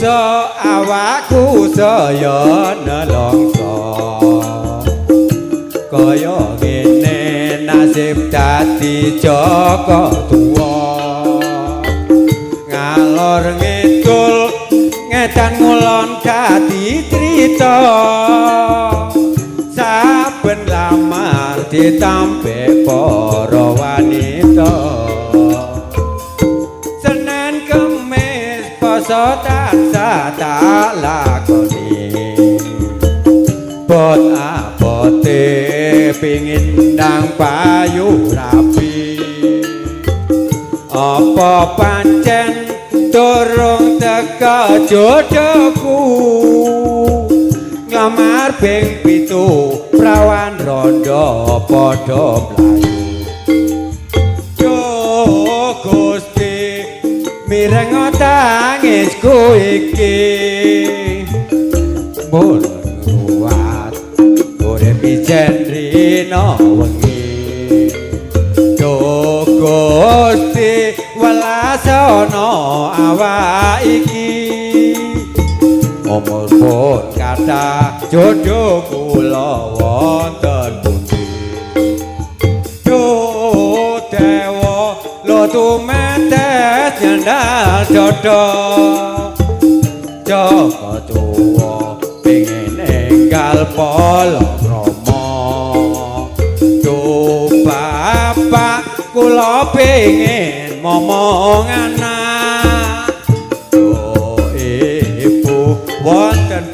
manungsa awakku saya nelongso kaya ngene nasib dadi Jaka Tuwa ngalor ngidul ngedan ngulon dadi crita saben lamar ditampe para wanita Senin Kemis poso tansah tak lakoni bot abote pingin ndang payu rapi apa pancen durung teka jodohku nglamar ping 7 prawan rondo padha mlayu yo Gusti mireng tangisku iki mun kuat urip ijen rino wengi yo Gusti welasana awak iki umur pun kathah jodoh kula wonten pundi yo dewa lo tumetes nyandal dodo Jaka Tuwa pengin enggal palakrama yo bapak kula pengin momong anak yo ibu wonten